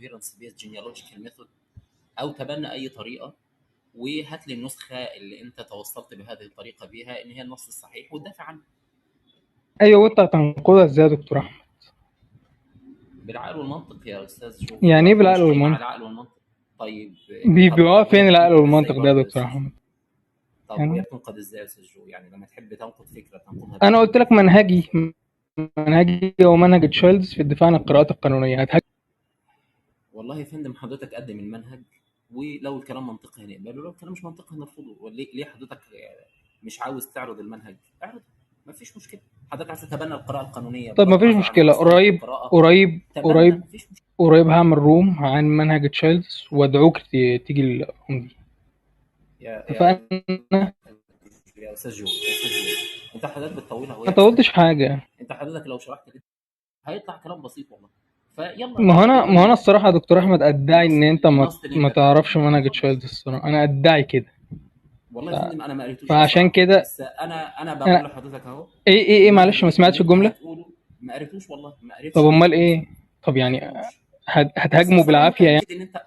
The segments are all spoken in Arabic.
الكوهيرنس بيز جينيالوجيكال ميثود او تبنى اي طريقه، وهات لي النسخه اللي انت توصلت بهذه الطريقه بيها ان هي النص الصحيح وتدافع عنه. ايوه، وانت هتنقضها ازاي يا دكتور احمد؟ بالعقل والمنطق يا استاذ جو، يعني ايه هو بالعقل مش قايم على والمنطق؟ العقل والمنطق. طيب بيقع طب وهي فين العقل بتنقد ازاي والمنطق ده يا برضه يا دكتور استاذ جو؟ احمد؟ طب وهي يعني بتنقد ازاي يا استاذ جو؟ يعني لما تحب تنقد فكره تنقدها انا بايه؟ قلت لك منهجي هو منهج تشايلدز في الدفاع عن القراءات القانونيه. والله يا فندم حضرتك قدم المنهج، ولو الكلام منطقي هنقبله، لو الكلام مش منطقي هنرفضه. ليه حضرتك مش عاوز تعرض المنهج؟ اعرضه، مفيش مشكله. حضرتك عايز تتبنى القراءه القانونيه طب بغض ما فيش النظر عن مشكله، اصالة قريب القراءه، قريب تبنى، قريب مفيش مشكله. قريب هعمل روم عن منهج تشايلدز وادعوك تيجي الروم دي. يا يا اتفقنا؟ يا استاذ جو، يا استاذ جو، انت حضرتك بتطولها وهي ما مش طولتش هتطول. حاجه. انت حضرتك لو شرحت كده هيطلع كلام بسيط والله. فيلا ما هو يلا انا بينا ما هو انا الصراحه يا دكتور احمد ادعي ان انت النص اللي ما انت تعرفش بتتبناه منهج وخلاص. تشايلدز. الصراحه انا ادعي كده. والله ف... يا فندم انا ما قريتوش فعشان بصراحه، كده بس انا بقول انا لحضرتك اهو. ايه المنهج معلش ما اللي سمعتش انت الجمله. هتقوله ما قريتوش والله، ما طب قريتش امال المنهج يا ايه؟ استاذ، طب ما يعني قريتوش. هتهاجمه بس انا بالعافيه يعني؟ متاكد ان انت،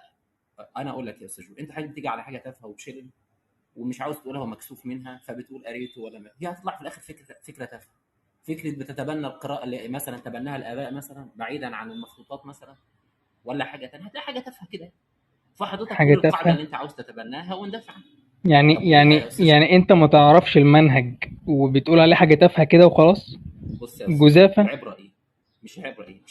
انا اقول لك يا استاذ جو، انت حاجه بتيجي على حاجه تافهه وبشلل ومش عاوز تقولها ومكسوف منها، فبتقول قريته ولا ما، هي هتطلع في الاخر فكره تافهه. فكره بتتبنى القراءه اللي مثلا تبناها الاباء مثلا بعيدا عن المخطوطات مثلا، ولا حاجه ثانيه، هتلاقي حاجه تافهه كده. فحضرتك حاجه قول القاعده تافهه؟ اللي انت عاوز تتبناها وندافع عنها. يعني طب قولها يا يعني استاذ جو. يعني انت ما تعرفش المنهج وبتقول عليه حاجه تافهه كده وخلاص؟ بص يا استاذ جو، جزافه. العبره ايه؟ مش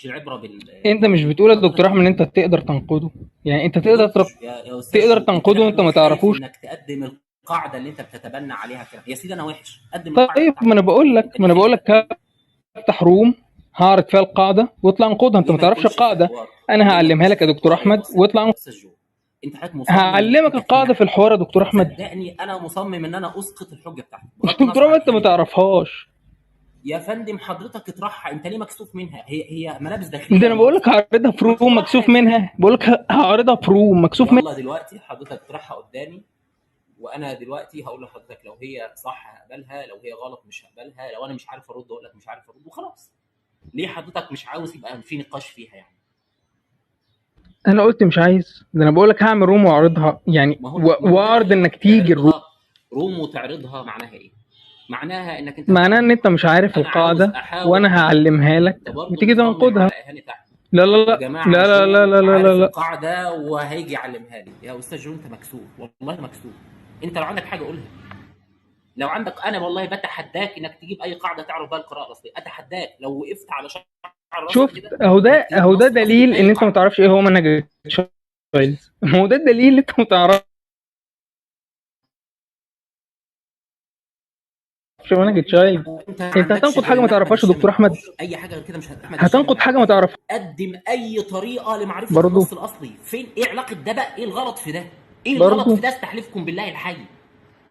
العبره انت مش بتقول يا دكتور حضرتك احمد ان انت تقدر تنقده؟ يعني انت يا دكتور تقدر يا استاذ جو، انت تنقده كده وانت ما خايف تعرفوش؟ انك تقدم القاعده اللي انت بتتبنى عليها كلام. يا سيدي انا وحش، قدم القاعده طيب ما بتاعتك. انا بقول لك انت ما ليه انا بقول خايف لك تقدمها؟ هفتح روم هعرض فيها القاعده واطلع انقدها. انت ليه ما ما تعرفش تقولش في القاعده، حوار؟ انا ليه ما هعلمها تقولش لك يا في دكتور حوار احمد يا واطلع استاذ جو؟ انت حضرتك مصمم انك هعلمك القاعده في تقنعني. الحوار يا دكتور احمد. صدقني انا مصمم ان انا اسقط الحجه بتاعتك يا بغض النظر دكتور عن احمد انت ما كلامي ده. تعرفهاش. يا فندم حضرتك اطرحها، انت ليه مكسوف منها؟ هي ملابس ده داخليه انا لا بقول مؤاخذه. لك هعرضها في ما روم تطرحها مكسوف يا سيدي. منها، بقول لك هعرضها في روم مكسوف منها. يلا دلوقتي حضرتك اطرحها قدامي، وانا دلوقتي هقول لحضرتك لو هي صح هقبلها، لو هي غلط مش هقبلها، لو انا مش عارف ارد اقول لك مش عارف ارد وخلاص. ليه حضرتك مش عاوز يبقى في نقاش فيها يعني؟ انا قلت مش عايز، ده انا بقول لك هعمل روم واعرضها يعني ما هو ده واعرض طريقه انك تيجي الروم. تعرضها. روم وتعرضها معناها ايه؟ معناها انك انت معناه ان هتهاجمني. انت مش عارف انا عاوز القاعده احاور وانا معاك. هعلمها انت لك برضه وتيجي مصمم تنقدها. على اهانه احمد. لا لا يا لا جماعه لا لا لا جو لا لا لا عارف لا. القاعده وهيجي يعلمها لي. يا استاذ جو انت مكسوف، والله مكسوف. انت لو عندك حاجه قولها. لو عندك، انا والله بتحداك انك تجيب اي قاعده تعرف بها القراءه الاصليه. اتحداك لو وقفت على شعر راسك شفت كده اهو انك ده تجيب اهو ده النص الاصلي دليل لاي ان انت ما قاعده. تعرفش ايه هو منهج تشايلدز. ما هو ده الدليل ان انت ما تعرفش منهج تشايلدز. انت ما انت عندكش هتنقد غير حاجه ما ان احمد تعرفهاش يا الشامي دكتور ما احمد؟ اعرفوش اي حاجه غير كده، مش احمد الشامي ما هتنقد حاجه ما يعرفهاش. تعرفهاش قدم اي طريقه لمعرفه برضه؟ النص الاصلي. فين ايه علاقه ده بقى؟ ايه الغلط في ده؟ ايه الغلط برضه في ده؟ استحلفكم بالله الحي.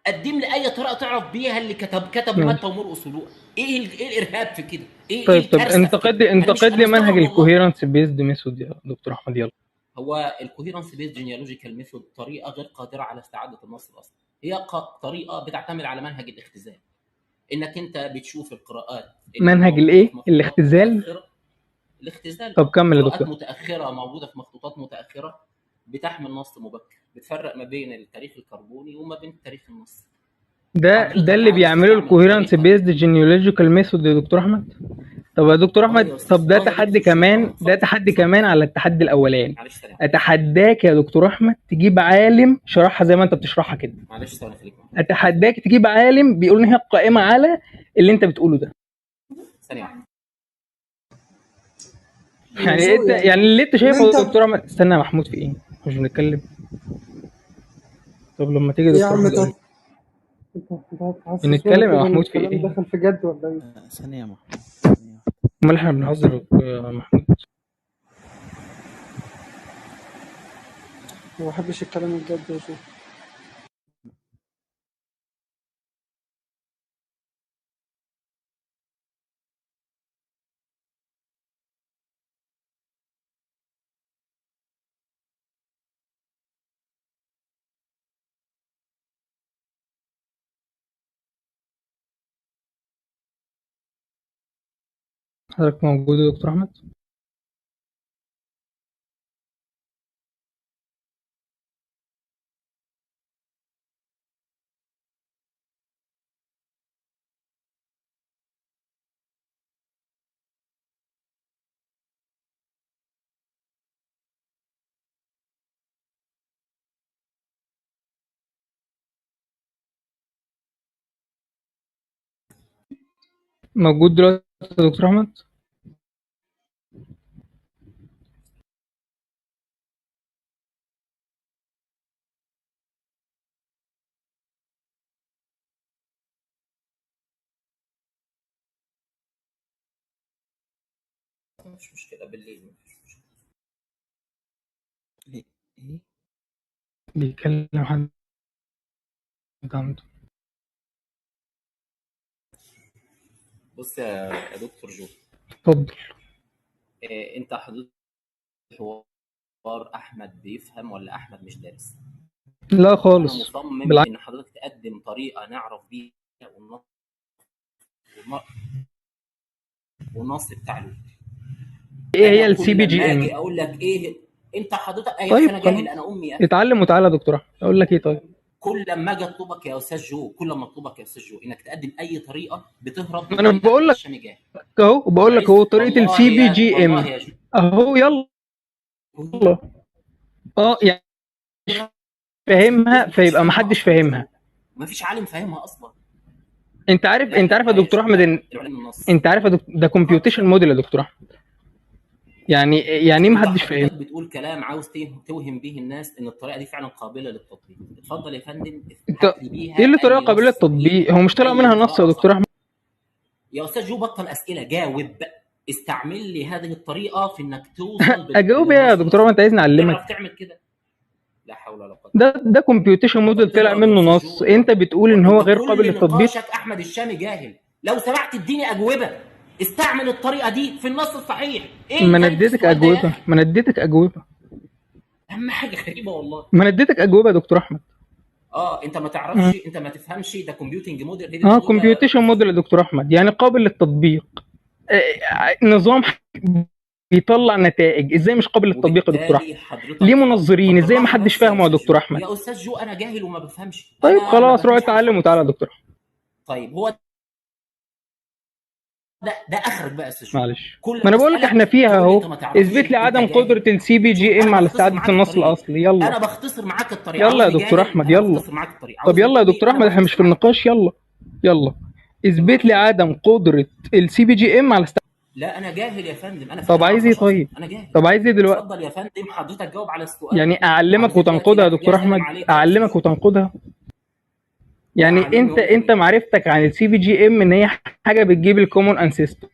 قدم لي اي طريقه تعرف بيها اللي كتبوا متى ماشي. ومرقس ولوقا. ايه الارهاب في كده؟ ايه طب الكارثه في كده؟ انتقد انا لي منهج مستغرب والله. الكوهيرنس بيزد ميثود يا دكتور احمد يلا. هو الكوهيرنس بيز جينيالوجيكال ميثود طريقه غير قادره على استعاده النص الاصلي. هي طريقه بتعتمد على منهج الاختزال. انك انت بتشوف القراءات اللي منهج موجوده الايه؟ في مخطوطات الاختزال؟ متاخره. الاختزال، طب كمل يا قراءات دكتور. متاخره موجوده في مخطوطات متاخره بتحمل نص مبكر، بتفرق ما بين التاريخ الكربوني وما بين التاريخ النصي. ده حضرتك اللي عاوز بيعمله تعمل الكوهيرنس طريقه. بيزد جينيولوجيكال ميثود يا دكتور احمد. طب يا دكتور اه احمد، يا استاذ، طب ده اه يا تحدي دكتور، شكرا، كمان، ده اتفضل تحدي اتفضل. كمان على التحدي الاولاني. معلش ثانيه واحده. اتحداك يا دكتور احمد تجيب عالم شرحها زي ما انت بتشرحها كده. معلش ثانيه خليك معايا. اتحداك تجيب عالم بيقول ان هي قائمه على اللي انت بتقوله ده. ثانيه واحده. يا يعني جو انت يعني يعني اللي انت ان شايفه انت يا دكتور احمد. استنى يا محمود، في ايه؟ مش بنتكلم؟ طب لما تيجي يا إيه يا دكتور عم احمد قول لي. انت هتحسسونا بنتكلم يا كده ان محمود في الكلام ايه؟ داخل في جد ولا ايه؟ ثانية يا محمود، ثانية واحدة. امال احنا بنهزر يا محمود؟ ما بحبش الكلام الجد يا جو. حضرتك موجود يا دكتور احمد؟ موجود دلوقتي يا دكتور احمد؟ مش مشكله بالليل، مفيش مشكله. ايه ايه بيتكلم حد عنده. بص يا دكتور جو، اتفضل. انت حضرتك حوار احمد بيفهم ولا احمد مش دارس؟ لا وانا خالص، مصمم بالعكس. ان حضرتك تقدم طريقه نعرف بيها والنص بتاع له. ايه هي انا السي كل بي لما جي اجي ام؟ اقول لك ايه، انت حضرتك يا اخي طيب انا جاهل، خلاص، انا امي يا اخي. اتعلم وتعالى يا دكتور احمد. اقول لك ايه طيب؟ كل لما اجي اطلبك يا استاذ جو، كل ما اطلبك يا استاذ جو انك تقدم اي طريقه بتهرب ما من انا طريقه بقول احمد لك الشامي جاهل. اهو، بقول لك اهو طريقه والله السي بي يا جي والله ام يا جو، اهو. يلا. يعني فاهمها فيبقى ما حدش فاهمها. ما فيش عالم فاهمها اصلا. انت عارف لا لا يا لا يا دكتور جو، احمد لا ان العلم النص. انت عارف يا دكتور ده كومبيوتيشن موديل يا دكتور احمد. يعني ايه ما انت حدش فاهم؟ حضرتك بتقول كلام عاوز توهم به الناس ان الطريقه دي فعلا قابله للتطبيق. اتفضل يا فندم، انت هات لي ايه بيها اللي طريقه اي قابله نص صحيح، للتطبيق؟ هو مش طالع اي منها نص يا قراءه دكتور صح. احمد؟ يا استاذ جو بطل اسئله، جاوب. استعمل لي هذه الطريقه في انك توصل اجاوب ايه يا للنص دكتور احمد؟ الاصلي. انت عايزني اعلمك؟ تعرف تعمل كده؟ لا حول ولا قوه. ده كومبيوتيشن موديل بطل طلع تهرب يا منه استاذ نص، جو. انت بتقول ان هو انت غير قابل كل للتطبيق. نقاشك احمد الشامي جاهل. لو سمحت اديني اجوبه. استعمل الطريقه دي في النص الصحيح. ايه ما انا غريب في اديتك السؤال ده يا اجوبه، اخي؟ ما انا اديتك اجوبه، اهم حاجه غريبه والله. ما انا اديتك اجوبه يا دكتور احمد. انت ما تعرفش، انت ما تفهمش ده كومبيوتنج موديل، هي دي اه الاجوبه يا كومبيوتيشن استاذ موديل يا جو. دكتور احمد، يعني قابل للتطبيق. نظام بيطلع نتائج، ازاي مش قابل للتطبيق يا دكتور احمد؟ وبالتالي ليه حضرتك منظرين، طب ازاي ما بالراحه حدش بس يا فاهمه يا استاذ جو. دكتور احمد؟ يا استاذ جو انا جاهل وما بفهمش، طيب انا ما خلاص روح بفهمش حاجه اتعلم خالص. وتعالى يا دكتور احمد. طيب هو ده اخرك بقى يا استاذ جو. معلش، كل ما ما انا بقول لك اسالك احنا فيها تقول لي انت اهو. ما تعرفش، اثبت لي انت عدم جاهل. قدره السي بي شوف جي ام انا على بختصر استعاده معاك النص الطريق، الاصلي. يلا. انا بختصر معاك الطريق. يلا يا عاوزني دكتور جاهل احمد انا يلا. بختصر معاك الطريق، طب عاوزني يلا يا امي دكتور انا احمد، احنا مش بختصر في معاك الطريق. النقاش. يلا. يلا. اثبت لي بالراحه يا استاذ. عدم قدره السي بي جي ام على لا انا جاهل يا فندم، انا طب ما عايز ايه اعرفهاش اصلا، طيب؟ انا جاهل. طب عايز ايه دلوقتي؟ اتفضل يا فندم حضرتك جاوب على السؤال. يعني اعلمك حضرتك دلوقتي وتنقدها يا انا جاي دكتور اسلم احمد؟ عليك يا استاذ اعلمك جو. وتنقدها؟ لا يعني علمني ولا انت يهمني. معرفتك عن السي بي جي ام ان هي حاجه بتجيب الكومون انسيستر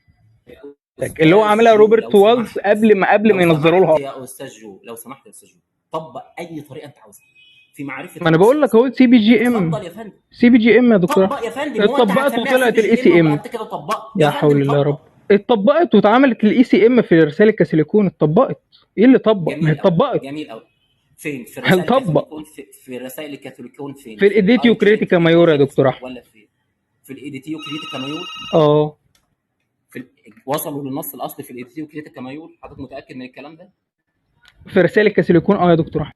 اللي هو استاذ عملها جو روبرت لو والز سمحت، قبل ما ينظروا لها. يا استاذ جو، لو سمحت يا استاذ جو، طبق اي طريقه انت عاوزها في معرفه ما انا النص بقول لك الاصلي. اهو السي بي جي ام. اتفضل يا فندم. سي بي جي ام يا دكتور. طبق يا فندم، هو انت اتطبقت هتسميها سي وطلعت بي الاي جي ام سي ويبقى ام. انت كده طبقت يا يا حول فندم؟ الله يا رب. طبق. اتطبقت واتعملت الاي سي ام في رسائل الكاسيليكون. اتطبقت. ايه اللي طبق؟ ما هي جميل قوي، اتطبقت. جميل قوي. فين في هل الرسائل طبق؟ الكاثوليكون؟ في رسائل الكاثوليكون فين؟ في في الايديتيو الارجيومنت كريتيكا مايور يا ديبوزيتس دكتور احمد. ولا في الايديتيو كريتيكا مايول؟ اه. في وصلوا للنص الاصلي في الايديتيو كريتيكا مايول؟ حضرتك متاكد من الكلام ده؟ في رسائل الكاسيليكون اه يا دكتور احمد.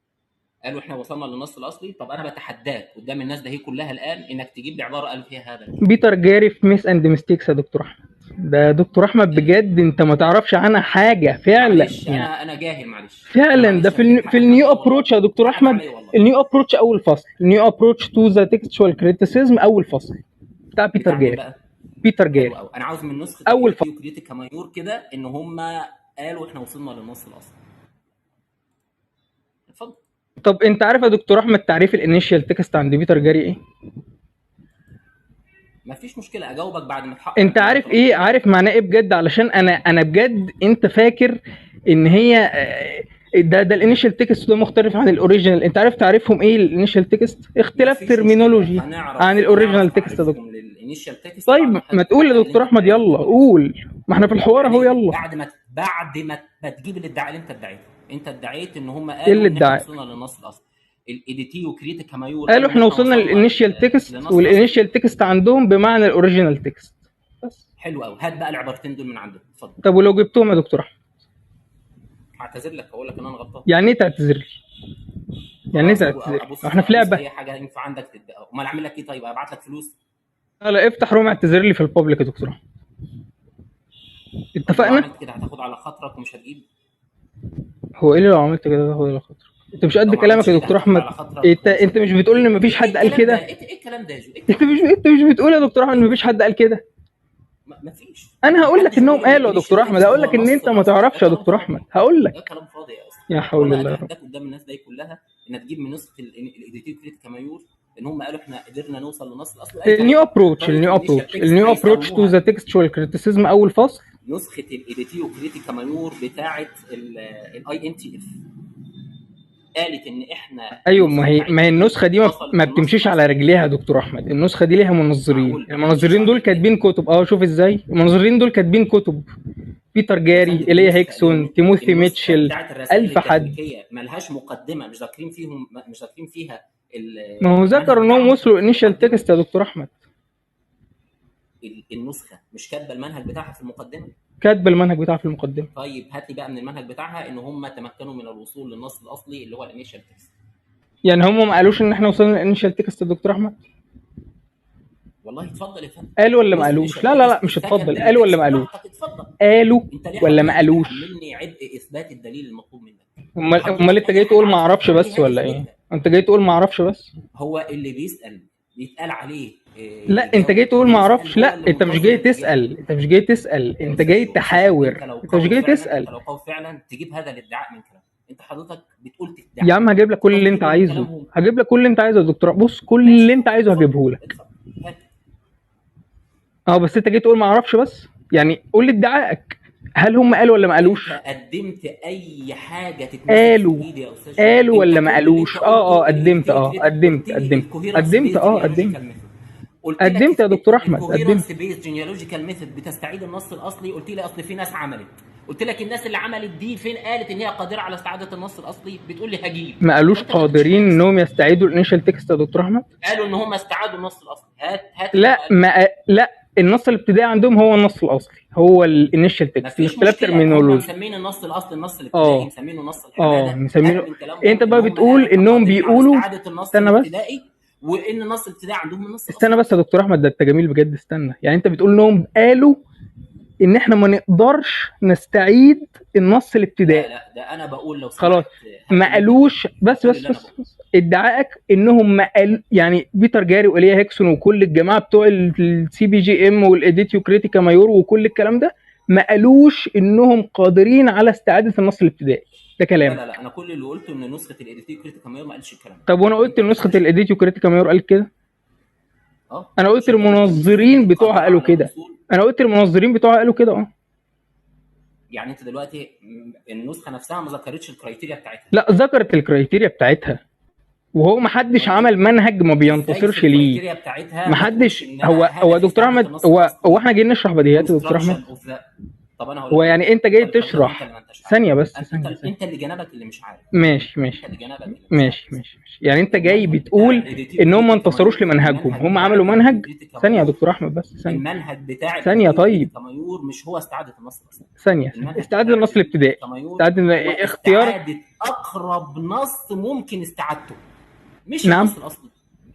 قالوا احنا وصلنا للنص الاصلي. طب انا بتحداك قدام الناس ده هي كلها الان انك تجيب لي عباره قال فيها هذا. بيتر جاري في ميس اند ميستيكس يا دكتور احمد. ده دكتور احمد بجد انت ما تعرفش عنها حاجه فعلا معلش يعني. انا جاهل، معلش. فعلا ده في النيو ابروتش يا دكتور حقك احمد. عليا والله. النيو ابروتش اول فصل، النيو ابروتش تو ذا تكستشوال كريتيسيزم اول فصل بتاع بيتر بتاع مين جاري. بقى؟ بيتر حلو جاري قوي. انا عاوز من نسخه اول الايديتيو كريتيكا مايور كده ان هم قالوا احنا وصلنا للنص الاصلي. اتفضل. طب انت عارف يا دكتور احمد تعريف الانيشال تكست عند بيتر جاري ايه؟ مفيش مشكله اجاوبك بعد ما تحقق. انت عارف ايه؟ عارف معناه ايه بجد؟ علشان انا بجد انت فاكر ان هي ده الانيشال تكست ده مختلف عن الاوريجينال. انت عارف تعريفهم ايه الانيشال تكست؟ اختلاف ترمينولوجي عن الاوريجينال تكست يا دكتور. طيب ما تقول يا دكتور احمد، يلا قول، ما احنا في الحوار اهو. يلا. بعد ما تجيب الادعاء اللي انت ادعيته. انت ادعيت ان هم ايه قالوا اللي ان احنا ادعى؟ وصلنا للنص الاصلي. الايديتيو كريتيكا مايور قالوا احنا وصلنا للانيشال تكست، والانيشال تكست عندهم بمعنى الاوريجينال تكست بس. حلو قوي. هات بقى العبارتين دول من عندك. اتفضل. طب ولو جبتهم يا دكتور احمد؟ هعتذر لك، اقول لك ان انا غلطان. يعني ايه تعتذر لي؟ يعني ايه تعتذر لي؟ احنا في لعبه. اي حاجه ينفع عندك تبدا. امال اعمل لك ايه طيب؟ ابعت لك فلوس؟ لا افتح روم اعتذر لي في البابليك يا دكتور احمد. اتفقنا؟ عملت كده هتاخد على خاطرك ومش هتجيب. هو ايه اللي لو عملت كده تاخد على خاطرك؟ انت مش قد كلامك يا دكتور احمد. انت مش بتقول ان مفيش حد قال كده؟ ايه الكلام ده يا جو؟ انت مش بتقول يا دكتور احمد ان مفيش حد قال كده؟ مفيش. انا هقول لك محدش انهم بيقول ان قالوا يا دكتور الانيشال احمد، تكست هقول هو لك ان النص انت ما الاصلي. ده تعرفش يا كلام دكتور فاضي، احمد، هقول لك. ده كلام فاضي يا اسطى. يا حول وانا الله يا رب. اتحداك قدام الناس دي كلها ان تجيب من نسخه الايديتيف كريت كمايور ان هم قالوا احنا قدرنا نوصل للنص الاصلي اي النيو كلام. ابروتش طيب النيو الانيشال ابروتش تكست النيو ابروتش تو ذا هيسموها تكستوال كريتيسيزم اول فصل. نسخه الايديتيف كريت كمايور بتاعه الاي ان تي اف قالت ان احنا ايوه، النسخه ما هي بتاعتنا دي النسخه دي وصلت ما للنص بتمشيش على الاصلي. رجليها يا دكتور احمد. النسخه دي ليها منظرين، معقول ما تمشيش المنظرين على دول رجليها؟ كاتبين كتب. شوف ازاي المنظرين دول كاتبين كتب. بيتر يا جاري، فندم ايليا النسخه هيكسون، تيموثي النسخه ميتشل، بتاعت الرسائل الف حد. التكنيكيه ملهاش مقدمه، مش ذاكرين فيهم، مش ذاكرين فيها ما هو المنهج ذكر انهم بتاعهم وصلوا في انيشال المقدمه. تكست يا دكتور احمد. النسخه مش كاتبه المنهج بتاعها في المقدمه. كاتب المنهج بتاعها في المقدمه. طيب هات لي بقى من المنهج بتاعها ان هم تمكنوا من الوصول للنص الاصلي اللي هو الانيشال تكست. يعني هم ما قالوش ان احنا وصلنا للانيشال تكست يا دكتور احمد؟ والله اتفضل يا فندم. قالوا ولا ما نص قالوش؟ الانيشال لا لا لا، تكست مش سكند اتفضل. قالوا ولا ما قالوش؟ براحتك اتفضل. قالوا انت ليه ولا ما حضرتك قالوش؟ بتحملني عبء اثبات الدليل المطلوب منك؟ امال انت جاي تقول ما اعرفش بس ولا ايه؟ انت جاي تقول ما اعرفش بس؟ هو اللي بيسال بيتقال عليه لا انت جاي تقول ما اعرفش. لا انت مش جاي تسال، انت مش جاي تسال، انت جاي تحاور، انت مش جاي تسال. انت لو قوي فعلا تجيب هذا الادعاء من كلام. انت حضرتك بتقول تدعي. يا عم هجيب لك كل اللي انت عايزه، هجيب لك كل اللي انت عايزه يا دكتور. بص كل اللي انت عايزه هجيبه لك. بس انت جاي تقول ما اعرفش بس، يعني قول لي ادعائك. هل هم قالوا ولا ما قالوش؟ قدمت اي حاجه تتمسك قالوا في ايدي يا استاذ؟ قالوا ولا ما قالوش؟ قدمت قدمت يا دكتور احمد، قدمت. بيز جينيولوجيكال ميثود بتستعيد النص الاصلي. قلت لي اصل في ناس عملت. قلت لك الناس اللي عملت دي فين قالت ان هي قادره على استعاده النص الاصلي؟ بتقول لي هجيب. ما قالوش قادرين انهم يستعيدوا الانيشال تكست يا دكتور احمد؟ قالوا ان هم استعادوا النص الاصلي. هات لا النص الابتدائي عندهم هو النص الاصلي، هو الانيشال تكست. اختلاف ترمينولوجي. مسمين النص الاصلي النص الابتدائي، مسمينه النص الحداده. مسمينه. انت بقى بتقول انهم بيقولوا استنى بس، وان النص الابتدائي عندهم النص الاصلي. استنى بس يا دكتور احمد، ده انت جميل بجد. استنى، يعني انت بتقول انهم قالوا ان احنا ما نقدرش نستعيد النص الابتدائي. لا ده انا بقول لو خلاص ما قالوش. بس ادعائك انهم ما قال، يعني بيتر جاري وايليا هيكسون وكل الجماعه بتوع السي بي جي ام والاديتيو كريتيكا مايور وكل الكلام ده ما قالوش انهم قادرين على استعاده النص الابتدائي. ده كلام. لا انا كل اللي قلته ان نسخه الاديتيو كريتيكا مايور ما قالش الكلام. طب وانا قلت نسخه الاديتيو كريتيكا مايور قالت كده؟ انا قلت المنظرين بتوعها قالوا كده. يعني انت دلوقتي النسخه نفسها ما ذكرتش الكرايتيريا بتاعتها؟ لا ذكرت الكرايتيريا بتاعتها، وهو ما حدش عمل منهج ما بينتصرش ليه. ما حدش. هو دكتور احمد، هو احنا جايين نشرح بديهيات يا دكتور احمد؟ طب انا هو يعني انت جاي تشرح ثانيه بس. انت اللي جنبك اللي مش عارف. ماشي. يعني انت جاي بتقول انهم ما انتصروش لمنهجهم، هم عملوا منهج. ثانيه يا دكتور احمد بس، ثانيه. المنهج بتاع ثانيه. طيب كمايور مش هو استعاده النص الاصلي. ثانيه. استعاده النص الابتدائي، اختيار اقرب نص ممكن استعادته، مش نعم. النص الاصلي.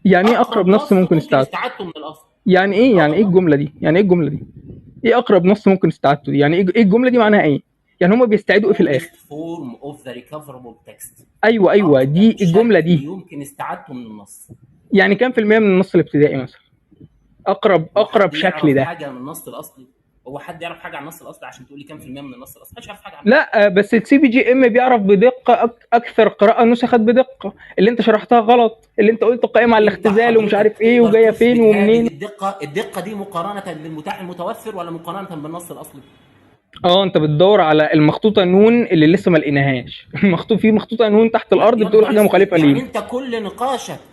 يعني ايه اقرب نص ممكن استعادته من الاصل؟ يعني ايه الجمله دي؟ ايه اقرب نص ممكن استعادته دي؟ يعني ايه الجمله دي؟ معناها ايه؟ يعني هم بيستعيدوا ايه في الاخر؟ فورم اوف ذا ريكفربل تكست. ايوه دي الجمله دي يمكن استعادته من النص. يعني كام في المية من النص الابتدائي مثلا؟ اقرب شكل ده. حاجه من النص الاصلي؟ هو حد يعرف حاجه عن النص الاصلي عشان تقول لي كام في المية من النص الاصلي؟ مش عارف حاجه عنه. لا بس السي بي جي ام بيعرف بدقه اكثر قراءه نسخت بدقه. اللي انت شرحتها غلط، اللي انت قلت قائمه على الاختزال ومش عارف ايه وجايه فين ومنين. الدقه دي مقارنه بالمتاح المتوفر ولا مقارنه بالنص الاصلي؟ انت بتدور على المخطوطه نون اللي لسه ما لقيناهاش. مخطوطه نون تحت الارض بتقول حاجه مخالفه ليه. يعني انت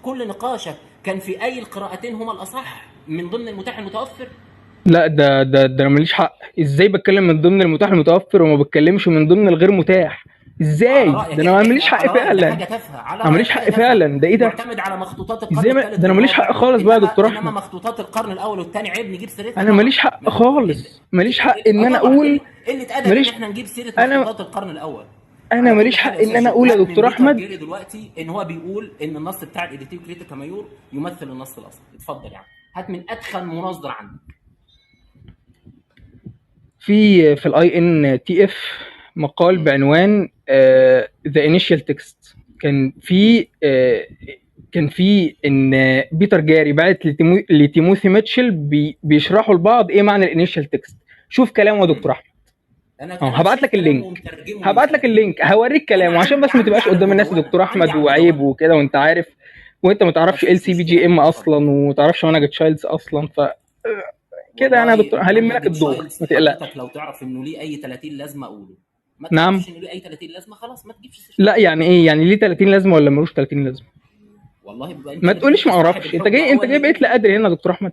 كل نقاشك كان في اي القراءتين هما الاصح من ضمن المتاح المتوفر؟ لا ده انا ماليش حق. ازاي بتكلم من ضمن المتاح المتوفر وما بتكلمش من ضمن الغير متاح؟ ازاي؟ ده انا ماليش حق فعلا. انا ماليش حق فعلا. ده ايه ده؟ معتمد على مخطوطات القرن الثالث. ده انا ماليش حق خالص بقى يا دكتور احمد. انما مخطوطات القرن الاول والثاني عيب نجيب سيرتها. انا ماليش حق خالص. ماليش حق ان انا اقول اللي اتقال ان احنا نجيب سيره مخطوطات القرن الاول. انا ماليش حق ان انا اقول يا دكتور احمد دلوقتي ان هو بيقول ان النص بتاع الاديتيف كريتيكا مايور يمثل النص الاصلي. اتفضل يعني هات من ادخل مناظر عندك. في الاي ان تي اف مقال بعنوان ذا انيشال تكست. كان كان في ان بيتر جاري بعت لتيموثي ميتشل بيشرحوا لبعض ايه معنى الانيشال تكست. شوف كلامه يا دكتور احمد. انا هبعت شايف لك كلامه اللينك ومترجمه من هبعت لك سنتين. اللينك هوريك كلامه عشان بس ما عندي تبقاش على قدام الناس يا المدونة، دكتور عندي احمد على وعيب المدونة. وكده، وانت عارف وانت ما تعرفش بس ال مش سي بي مشكلة، جي ام اتفضل. اصلا، وما تعرفش مانجا تشايلدز اصلا. ف كده انا يا والله دكتور هلم لك مانجا الدور، تشايلدز ما تقلقش. حضرتك لو تعرف انه ليه اي 30 لازمه قوله، ما نعم. تعرفش انه ليه اي 30 لازمه خلاص ما تجيبش سيرته. لا يعني ايه يعني ليه 30 لازمه ولا ملوش 30 لازمه؟ والله بيبقى انت ما اللي تقوليش ما صاحب اعرفش. انت الحجه جاي هو اللي بقيت يقول. لا ادري هنا يا دكتور احمد.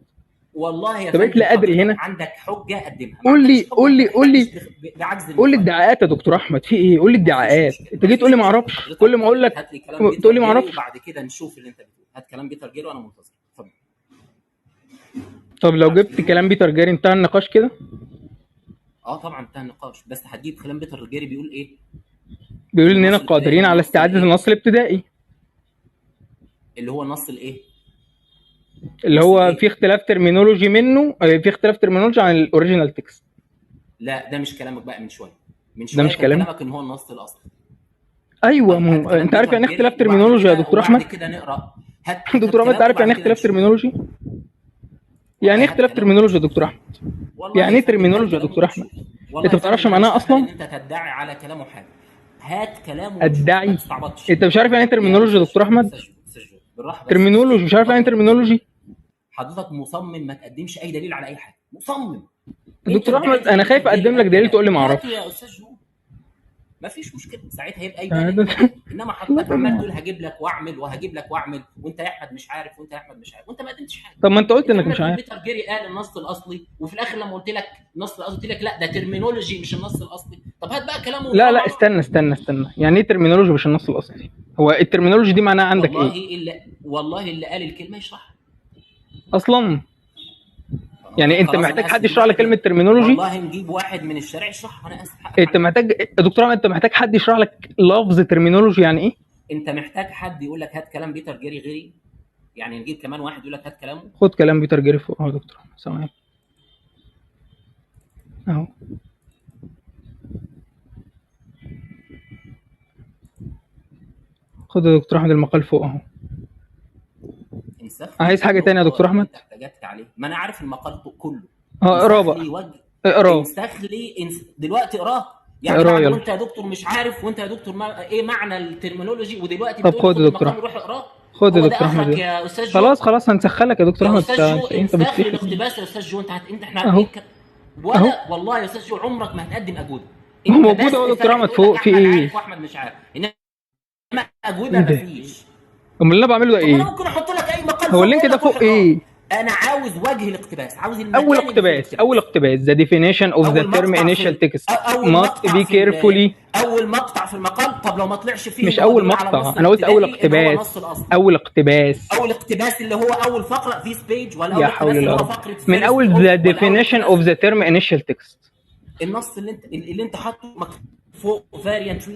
والله يا انت بقيت فندم لا ادري حضرتك هنا. عندك حجه قدمها، ما قول لي عندكش حجه قول لي ما قول لي تحتجش بعجز قول لي المقال. ادعاءات يا دكتور احمد، في ايه؟ قول لي ما فيش ادعاءات. مشكله، انت ما جاي تقول لي فيش ما مشكله. اعرفش، حضرتك كل ما اقول لك هات لي كلام بيتر تقول لي ما جيري اعرفش. وبعد كده نشوف اللي انت بتقوله. هات كلام بيتر جيري وانا منتظر. اتفضل. طب لو جبت كلام بيتر جاري انتهى النقاش كده؟ طبعا انتهى النقاش، بس هتجيب كلام بيتر جيري بيقول ايه؟ بيقول النص اننا الابتدائي قادرين هو على النص استعاده الايه؟ النص الابتدائي اللي هو النص الايه؟ اللي النص هو الايه؟ في اختلاف ترمينولوجي منه، في اختلاف ترمينولوجي عن الاوريجينال تكست. لا ده مش كلامك بقى. من شويه ده مش كان كلام. كلامك ان هو النص الاصلي. ايوه، طيب هات كلام انت عارف بيتر يعني ايه اختلاف جيري وبعد ترمينولوجي يا كده دكتور احمد؟ نقرا. هات دكتور احمد انت كلامه عارف يعني وبعد ايه كده اختلاف نشوف. ترمينولوجي؟ يعني والله ايه هات اختلاف كلامه ترمينولوجي يا ونشوف. دكتور احمد؟ والله يعني يا ايه فندم هات ترمينولوجي يا كلامه دكتور احمد؟ ونشوف. والله انت يا ما بتعرفش فندم انا مش معناها قابل ان اصلا؟ انت تدعي على كلامه حاجه. هات كلامه ونشوف، ما ادعي؟ تستعبطش. انت مش عارف يعني ايه يا ترمينولوجي يا استاذ دكتور جو، احمد؟ استاذ جو بالراحه بس. ترمينولوجي مش عارف يعني ايه ترمينولوجي؟ حضرتك مصمم ما تقدمش اي دليل على اي حاجه، مصمم. دكتور ادعيت احمد انا ان خايف بيتر جيري اقدم لك قال دليل كلام. تقول لي ما هات اعرفش. يا استاذ جو، ما فيش مشكله، ساعتها يبقى يعني يبان ده- ان انما حضرتك عمال تقول هجيب لك واعمل وهجيب لك واعمل، وانت يا احمد مش عارف، وانت يا احمد مش عارف، وانت ما قدمتش حاجه. طب ما انت قلت انت انك عمال مش تقول عارف. بيتر جيري قال النص الاصلي، وفي الاخر لما قلت لك النص الاصلي قلت لك لا ده ترمينولوجي مش النص الاصلي. طب هات بقى كلامه لا ونقرا مع لا، بعض. استنى يعني ايه ترمينولوجي مش النص الاصلي؟ هو الترمينولوجي دي معناها عندك ايه والله اللي قال الكلمه يشرحها اصلا؟ يعني انت خلاص. محتاج انا حد اسف، يشرح لك كلمه واحد ترمينولوجي؟ والله نجيب واحد من الشارع يشرحها. انا اسف، حقك انت عليا. محتاج يا دكتور احمد، انت محتاج حد يشرح لك لفظ ترمينولوجي يعني ايه؟ انت محتاج حد يقول لك هات كلام بيتر جيري غيري، يعني نجيب كمان واحد يقول لك هات كلامه. خد كلام بيتر جيري فوق اهو يا دكتور احمد، ثواني اهو. خد يا دكتور احمد المقال فوق اهو. انسخ عايز حاجه تانية يا دكتور احمد؟ انت احتجت عليه، ما انا عارف المقال كله. اقراه انسخ بقى، لي وجه، اقراه انسخ لي دلوقتي اقراه. يعني اقراه بعد يلا. وانت يا دكتور مش عارف، وانت يا دكتور ايه معنى الترمينولوجي، ودلوقتي طب بتقول خد خد يا دكتور المقال احمد، وروح اقراه. خد يا هو ده دكتور احمد اخرك يلا. يا استاذ جو؟ خلاص هنسخلك يا دكتور يا احمد. استاذ جو انت انسخ لي بتسيح الاقتباس يا استاذ جو. احنا اهو قاعدين اهو. ولا والله يا استاذ جو عمرك ما هتقدم اجوبه. هو انت موجود بس اهو يا دكتور احمد فرق تقول لك فوق، في احمد ايه؟ عارف واحمد مش عارف، انما اجوبه ايه ده؟ مفيش. امال اللي انا بعمله ده طب انا ايه؟ ممكن احط لك اي مقال هو فوق اللينك واقول ده لك روح فوق اقراه. ايه؟ انا عاوز وجه الاقتباس، عاوز اول المكان اللي فيه اقتباس، اول الاقتباس. اقتباس. The definition of the اول term مقطع initial text اول must مقطع be carefully. اول مقطع في المقال. طب لو ما طلعش فيه مش ان هو اول بيقول على النص مقطع، انا قلت اول الابتدائي ان هو اقتباس. النص الاصلي. اول اقتباس. اول اقتباس اللي هو اول فقره في بيج، ولا يا اول حول اقتباس اللي الله هو رب. فقره من first اول of، the ولا اول definition اقتباس of the term initial text. النص اللي انت حاطه مكتوب فوق variant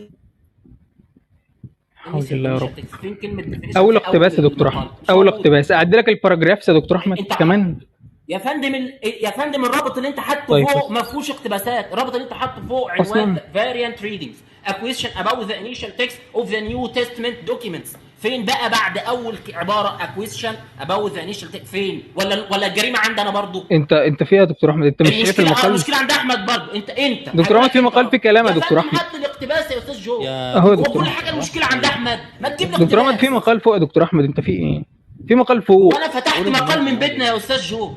حول الله يا رب. فين كلمه definition؟ اول في اقتباس يا دكتور المقال. احمد، مش اول موجود. اقتباس. اعدي لك الباراجرافز يا دكتور احمد انت كمان. يا فندم يا فندم الرابط اللي انت حاطه طيب فوق بس. ما فيهوش اقتباسات. الرابط اللي انت حاطه فوق أصلاً. عنوان variant readings a question about the initial text of the New Testament documents. فين بقى بعد اول عباره a question about the initial text؟ فين؟ ولا الجريمه عندنا برضو؟ انت فيها يا دكتور احمد؟ انت مش شايف المقال؟ المشكله عند احمد برضو. انت دكتور احمد في مقال في كلام يا دكتور فندم احمد. هات الاقتباس يا استاذ جو. اهو يا دكتور وكل احمد. حاجه المشكله عند احمد، ما تجيب لي دكتور احمد في اقتباس. مقال فوق يا دكتور احمد، انت في ايه؟ في مقال فوق. وانا فتحت مقال من بيتنا يا استاذ جو.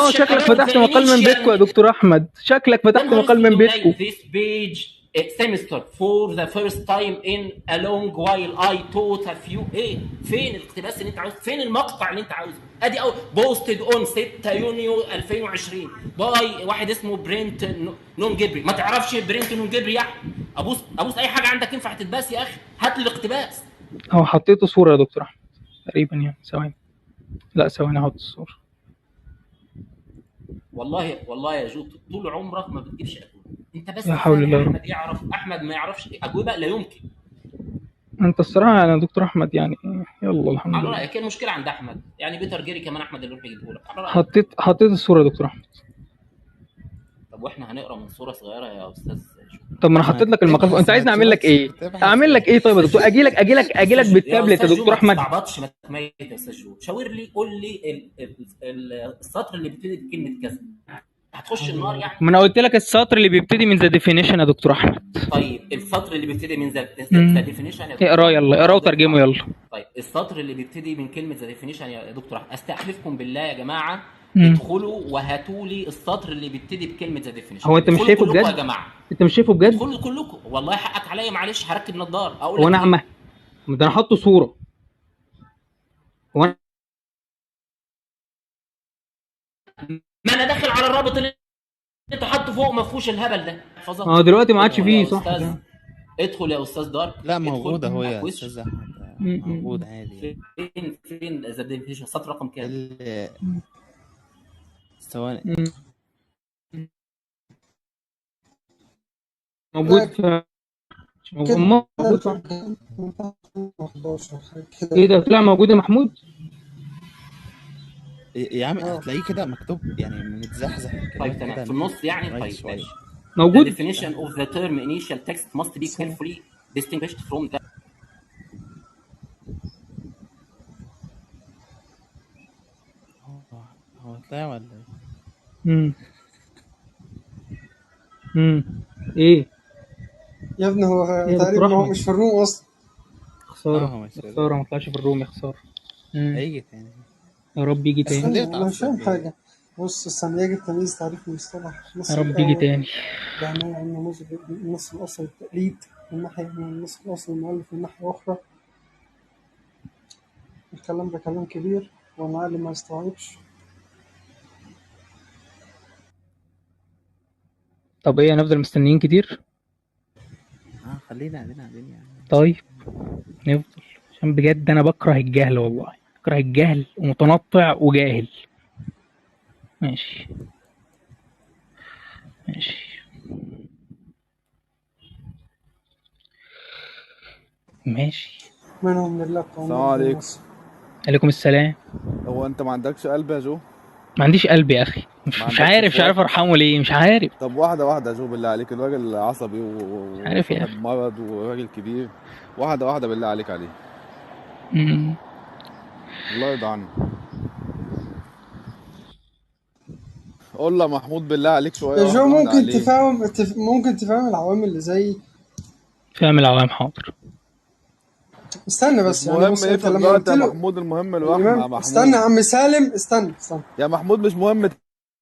شكلك فتحت مقال من بيتكم يا دكتور احمد، شكلك فتحت مقال من بيتكم. This page semester for the first time in a long while I taught a few. ايه فين الاقتباس اللي انت عاوزه؟ فين المقطع اللي انت عاوزه؟ ادي اول بوستد اون 6 يونيو 2020 باي واحد اسمه برنت نون جبري. ما تعرفش برنت نون جبري يا احمد؟ ابوس اي حاجه عندك ينفع تتباس يا اخي. هات لي الاقتباس. هو حطيته صوره يا دكتور احمد تقريبا، يعني ثواني. لا ثواني احط الصوره. والله يا جو طول عمرك ما بتجيبش اجوبه. انت بس يا حول الله. احمد يعرف، احمد ما يعرفش اجوبه، لا يمكن. انت الصراحه يا دكتور احمد يعني يلا الحمد على لله. رايك المشكله عند احمد، يعني بيتر جيري كمان احمد اللي يروح يجيبه لك. على رايك. حطيت الصوره يا دكتور احمد. طب واحنا هنقرا من صوره صغيره يا استاذ جو؟ طب ما انا حطيت لك المقال، انت عايزني اعمل لك ايه؟ اعمل لك ايه طيب يا دكتور؟ اجي لك بالتابلت يا دكتور ما احمد. تستعبطش، ما تميت يا استاذ جو. شاور لي، قول لي السطر اللي بيبتدي بكلمه كذا. هتخش النار يعني؟ ما انا قلت لك السطر اللي بيبتدي من ذا ديفينيشن يا دكتور احمد. طيب السطر اللي بيبتدي من ذا ديفينيشن يا دكتور اقرا يلا، اقرا وترجمه يلا. طيب السطر اللي بيبتدي من كلمه ذا ديفينيشن يا دكتور احمد، استحلفكم بالله يا جماعه ادخلوا وهاتوا لي السطر اللي بيبتدي بكلمه ذا ديفينيشن. هو انت مش شايفه بجد يا جماعه؟ انت مش شايفه بجد؟ ادخلوا كلكم، والله حقك عليا، معلش هركب نظاره اقول هو لك انا عم ده انا حاطه صوره. هو أنا... ما انا داخل على الرابط اللي انت حاطه فوق، ما فيهوش الهبل ده. اه دلوقتي ما عادش فيه صح. ادخل يا استاذ دارك. لا موجود اهو يا استاذ احمد، موجود عادي. فين ذا ديفينيشن؟ سطر رقم كام؟ ثواني. موجود في موجود صح. ايه ده طلع موجود يا محمود؟ يا عم هتلاقيه كده مكتوب يعني متزحزح طيب تمام في النص يعني. طيب ماشي. موجود. The definition of the term initial text must be carefully distinguished from the هو طلع ولا ايه؟ ايه يا ابني هو تقريبا هو مش في الروم اصلا. خساره خساره ما طلعش في الروم يا خساره. هيجي تاني يا رب يجي تاني. انا مش فاهم حاجه. بص الثانية يجب تمييز تعريف المصطلح يا رب يجي تاني. ده نوع من نموذج النص الأصلي التقليد من ناحية، من النص الأصلي المؤلف من ناحية أخرى. الكلام ده كلام كبير والمعلم ما يستوعبش. طب ايه هنفضل مستنيين كتير؟ خلينا قاعدين يعني. طيب نفضل، عشان بجد انا بكره الجهل، والله بكره الجهل ومتنطع وجاهل. ماشي ماشي ماشي. منهم لله. السلام عليكم. عليكم السلام. هو انت ما عندكش قلب يا جو؟ ما عنديش قلب يا اخي. مش عارف ارحمه ليه، مش عارف. طب واحده واحده يا جو بالله عليك، الراجل عصبي عارف يا اخي، مرض وراجل كبير. واحده واحده بالله عليك عليه. الله يرضى عنك. قول له محمود بالله عليك شويه يا جو واحدة ممكن تفهم العوامل اللي زي فاهم العوام. حاضر استنى بس يعني. المهم ايه في الوقت يا محمود؟ المهم الواحد مع محمود. استنى يا عم سالم، استنى يا محمود مش مهم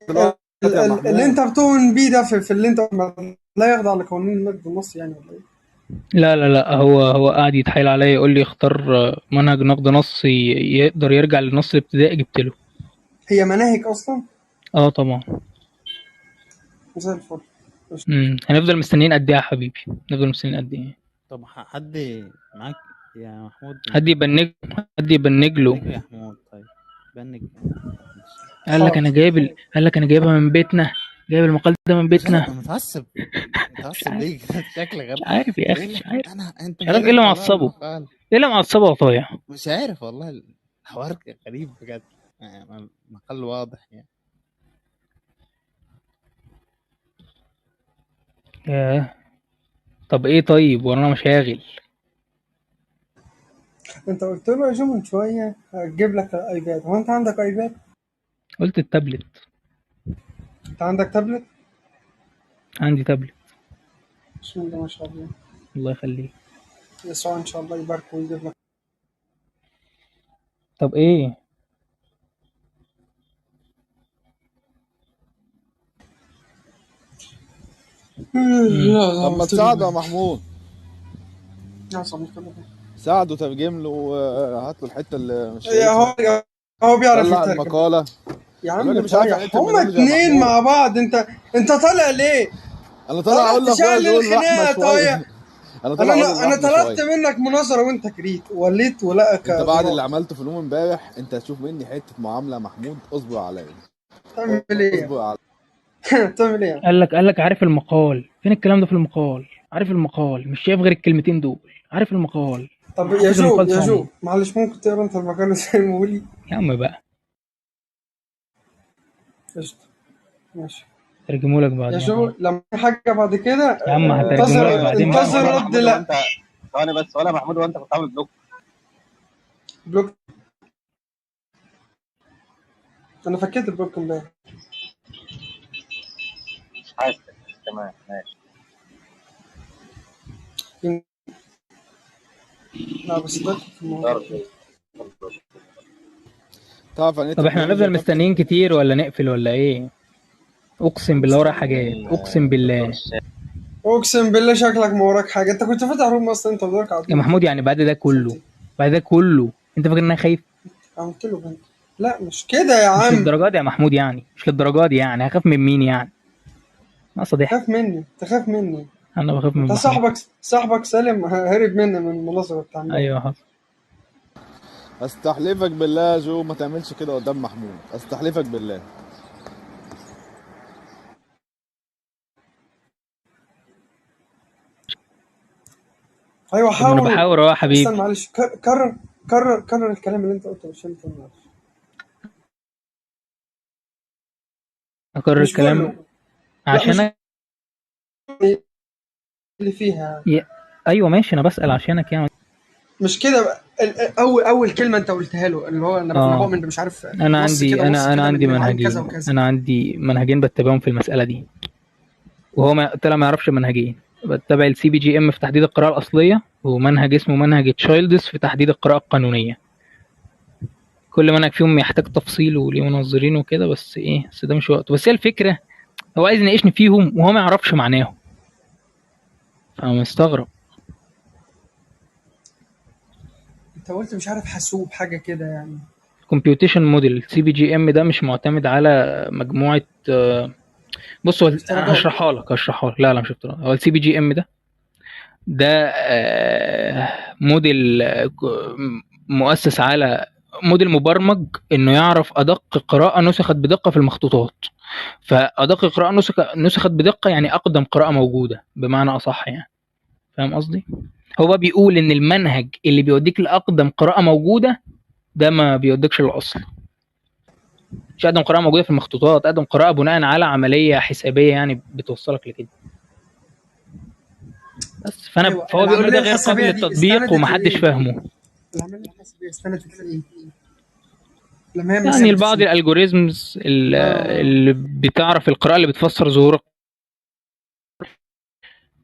اللي انت بتؤمن بيه ده في اللي انت لا يخضع لقوانين النقد النصي يعني ولا ايه؟ لا هو قاعد يتحايل عليا يقول لي اختار منهج نقد نصي يقدر يرجع للنص الابتدائي. جبت له. هي مناهج اصلا؟ طبعا زي الفل. هنفضل مستنيين قد ايه يا حبيبي؟ نفضل مستنيين قد ايه؟ طب حد معاك يا محمود؟ حد يبنج له يا محمود. طيب بنج. قال لك انا جايبها من بيتنا، جايب المقال ده من بيتنا. متعصب ليه؟ شكلك غريب. عارف يا اخي، مش عارف. انت ايه اللي معصبه؟ ايه اللي معصبه يا طايع؟ مش عارف والله، الحوار غريب بجد. مقال واضح يعني. ياه. طب ايه طيب وانا مشاغل؟ انت قلت له يا جو من شويه هجيب لك ايباد. هو انت عندك ايباد؟ قلت التابلت. انت عندك تابلت؟ عندي تابلت. بسم الله ما شاء الله. الله يخليك. يسوع ان شاء الله يبارك ويجيب لك. طب ايه؟ طب ما تساعده يا محمود. ساعده، ترجم له وهات له الحته اللي مش هو بيعرف يترجم المقاله يا عم. هما اتنين مع بعض. انت طالع ليه؟ انا طالع اقول لك انا طلبت منك مناظره وانت كريت وليت ولقك. انت بعد اللي عملته في اليوم امبارح انت هتشوف مني حته معامله. محمود اصبر عليا. تعمل ايه؟ اصبر عليا. تعمل ايه؟ قال لك عارف المقال؟ فين الكلام ده في المقال؟ عارف المقال؟ مش شايف غير الكلمتين دول. عارف المقال. طب يا جو معلش ممكن تقرا انت المقال زي ما قولي يا عم بقى. قشطه ماشي. ترجمه لك يا بعدين. شو لما حاجه بعد كده يا عم هترجمه لك بعدين بقى. انتظر رد. لا ثواني بس، ولا محمود وانت كنت عامل بلوك؟ بلوك. انا فكيت البلوك امبارح. مش حاسس. تمام ماشي. لا بس ده في الموضوع. تعرف يعني ايه طب احنا تكنولوجيا هنفضل كابتن؟ مستنيين كتير ولا نقفل ولا ايه؟ اقسم بالله ورايا حاجات، اقسم بالله. اقسم بالله شكلك ما وراك حاجه. انت كنت فاتح روم اصلا انت ودورك يا قاعدين. محمود يعني بعد ده كله، بعد ده كله انت فاكر ان انا خايف؟ قلت له بنت. لا مش كده يا مش عم. للدرجه دي يا محمود، يعني مش للدرجه دي، يعني هخاف من مين يعني؟ ناقصه ضحك. تخاف مني، تخاف مني. انا بخاف من انت محمود. صاحبك سالم هرب مني من المناظره بتاع امبارح. ايوه حصل. استحلفك بالله يا جو ما تعملش كده قدام محمود، استحلفك بالله. ايوه طب ما انا حاول. بحاول اهو يا استنى حبيبي. معلش، كرر الكلام اللي انت قلته عشان معلش. اكرر مش كله. الكلام لا مش عشانك. اللي فيها. ايوه ماشي، انا بسأل عشانك يعني. مش كده بقى. اول كلمه انت قلتها له اللي هو انا بؤمن مش عارف انا نص عندي كده ونص انا كده عندي من عين كذا منهجين، وكذا. انا عندي منهجين بتبعهم في المسألة دي، وهو طلع ما يعرفش منهجين. بتبع السي بي جي ام في تحديد القراءة الأصلية، ومنهج اسمه منهج تشايلدز في تحديد القراءة القانونية. كل منهج فيهم يحتاج تفصيل وليه منظرين وكده، بس ايه، بس ده مش وقته. بس هي الفكرة هو عايز يناقشني فيهم وهو ما يعرفش معناهم، فانا مستغرب. انت قلت مش عارف حاسوب حاجه كده يعني. كومبيوتيشن موديل سي بي جي ام ده مش معتمد على مجموعة. بص هو افتراضات. هشرحها لك. لا مش افتراض. هو السي بي جي ام ده موديل مؤسس على موديل مبرمج انه يعرف ادق قراءة نسخت بدقة في المخطوطات. فادق قراءة نسخت بدقة يعني اقدم قراءة موجودة بمعنى اصح يعني. فاهم قصدي؟ هو بيقول ان المنهج اللي بيوديك لاقدم قراءة موجودة ده ما بيوديكش للاصل. مش اقدم قراءة موجودة في المخطوطات، اقدم قراءة بناء على عملية حسابية يعني بتوصلك لكده. بس أيوة. فهو بيقول ده العمليه غير قابل الحسابيه دي للتطبيق استندت ومحدش لايه؟ فاهمه. العمليه الحسابيه استندت لايه؟ لما هي يعني مسائل بعض بسيطة. الالجوريزمز اللي بتعرف القراءة اللي بتفسر ظهور،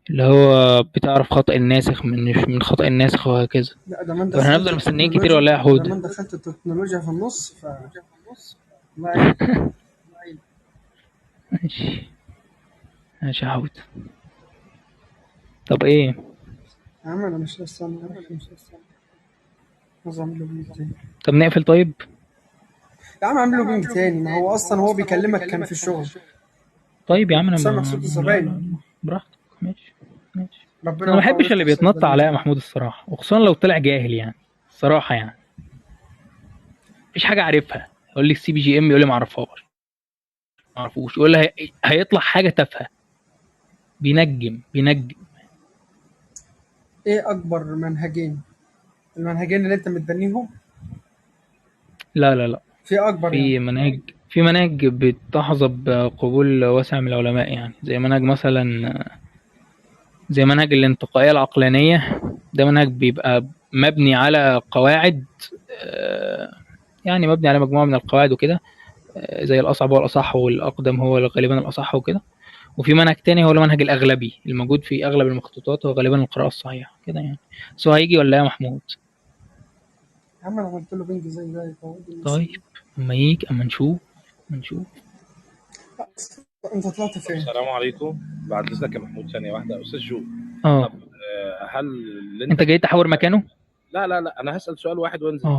اللي هو بتعرف خطأ الناسخ من خطأ الناسخ وهكذا. لا ده من طب احنا دخلت هنفضل مستنيين كتير ولا إيه يا التكنولوجيا، ده حود؟ من دخلت التكنولوجيا في النص الله يعين. ماشي يا حود. طب ايه؟ يا عم انا مش لسه نظام له بينج تاني. طب نقفل طيب؟ يا عم اعمل له بينج تاني، ما هو اصلا هو بيكلمك كان في الشغل. طيب يا عم انا سامع صوت الزباين. براحتك. ماشي. ربنا انا ما بحبش يوفقك اللي في الصيد بيتنطط ده. عليا يا محمود الصراحة، وخصوصا لو طلع جاهل يعني. الصراحة يعني مفيش حاجة عارفها. يقول لي السي بي جي ام، يقول لي ما اعرفوش، يقول لي هيطلع حاجة تافهة. بينجم. ايه اكبر منهجين؟ المنهجين اللي انت متبنيهم؟ لا في اكبر في يعني. في مناهج بتحظى بقبول واسع من العلماء، يعني زي منهج مثلا، زي منهج الانتقائية العقلانية. ده منهج بيبقى مبني على قواعد، يعني مبني على مجموعة من القواعد وكده، زي الأصعب هو الأصح والأقدم هو غالبا الأصح وكده. وفي منهج تاني هو المنهج الأغلبي الموجود في أغلب المخطوطات، هو غالبا القراءة الصحيحة كده يعني. بس هو هيجي ولا إيه يا محمود؟ يا عم انا عملت له بينج زي طيب اما يجي اما نشوف. انت طلعت فين؟ السلام عليكم. بعد اذنك يا محمود ثانيه واحده. استاذ جو، اه طب هل اللي انت جاي تحاور مكانه؟ لا انا هسال سؤال واحد وانزل.